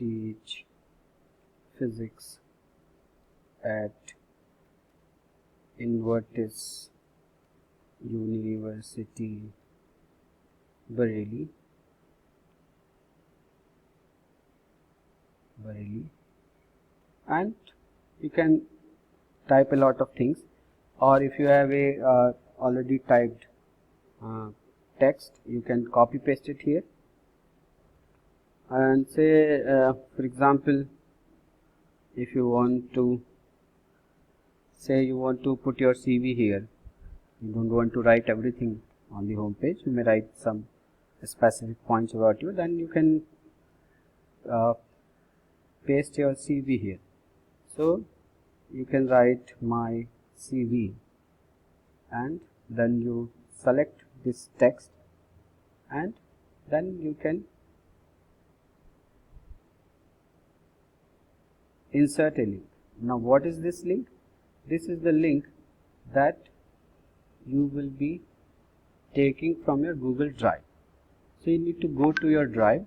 teach physics at Invertis University, Bareilly, and you can type a lot of things, or if you have a already typed text, you can copy paste it here and say for example, if you want to say you want to put your CV here, you don't want to write everything on the home page, you may write some specific points about you, then you can paste your CV here. So you can write my CV and then you select this text and then you can insert a link. Now what is this link? This is the link that you will be taking from your Google Drive. So you need to go to your Drive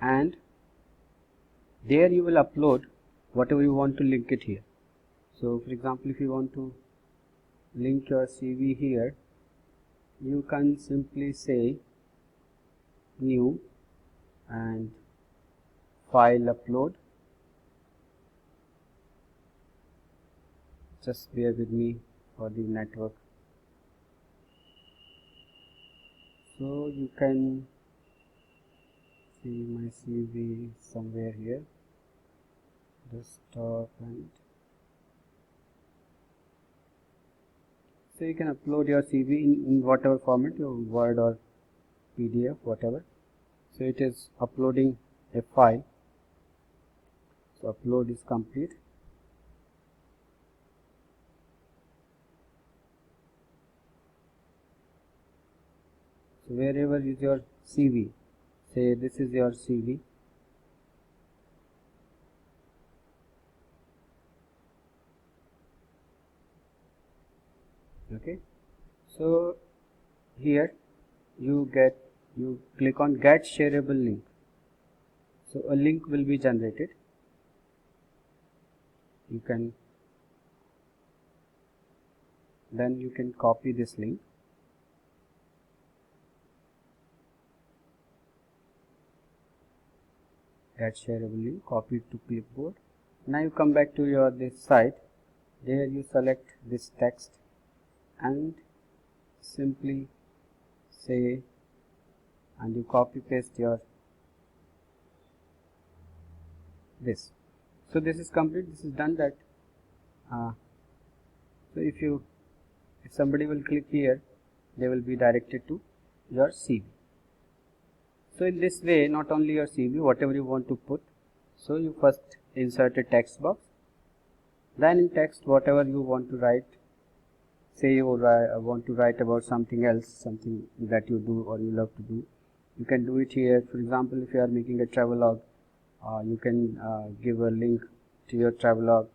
and there you will upload whatever you want to link it here. So for example, if you want to link your CV here, you can simply say new and file upload. Just bear with me for the network. So you can see my CV somewhere here, desktop, and so you can upload your CV in whatever format, your Word or PDF, whatever. So it is uploading a file. So upload is complete. So wherever is your CV, say this is your CV. Okay, so here you click on get shareable link. So a link will be generated. You can copy this link. Get shareable link, copy it to clipboard. Now you come back to this site. There you select this text and simply say, and you copy paste your this. So this is complete. This is done. That so if somebody will click here, they will be directed to your CV. So in this way, not only your CV, whatever you want to put, so you first insert a text box, then in text whatever you want to write, say you want to write about something else, something that you do or you love to do, you can do it here. For example, if you are making a travelogue, you can give a link to your travelogue.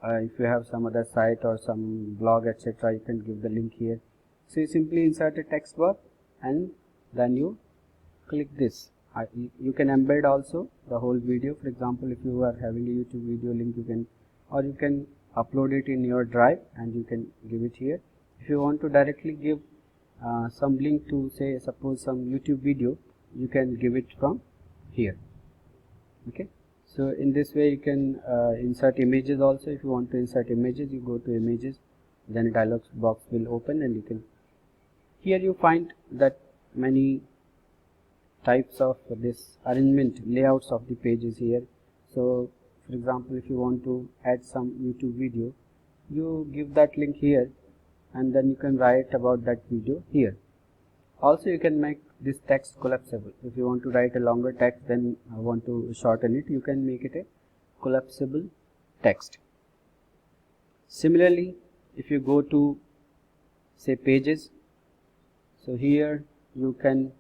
If you have some other site or some blog, etc., you can give the link here. So you simply insert a text box and then you click this. You can embed also the whole video. For example, if you are having a YouTube video link, you can upload it in your Drive and you can give it here. If you want to directly give some link to, say, suppose some YouTube video, you can give it from here. Okay, so in this way you can insert images also. If you want to insert images, you go to images, then a dialog box will open and you can, here you find that many types of this arrangement layouts of the pages here. So for example, if you want to add some YouTube video, you give that link here and then you can write about that video here. Also you can make this text collapsible. If you want to write a longer text, then want to shorten it, you can make it a collapsible text. Similarly, if you go to, say, pages, so here you can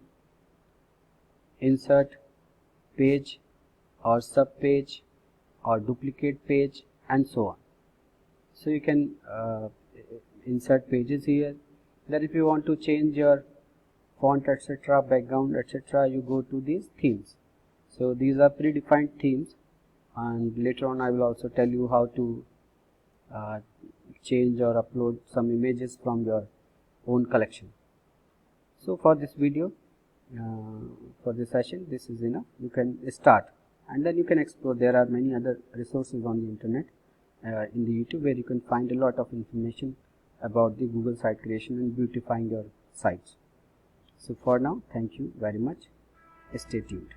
insert page or sub page or duplicate page and so on. So you can insert pages here. Then if you want to change your font, etc., background, etc., you go to these themes. So these are predefined themes, and later on I will also tell you how to change or upload some images from your own collection. So for this video, for this session, this is enough. You can start and then you can explore. There are many other resources on the internet, in the YouTube, where you can find a lot of information about the Google site creation and beautifying your sites. So for now, thank you very much. Stay tuned.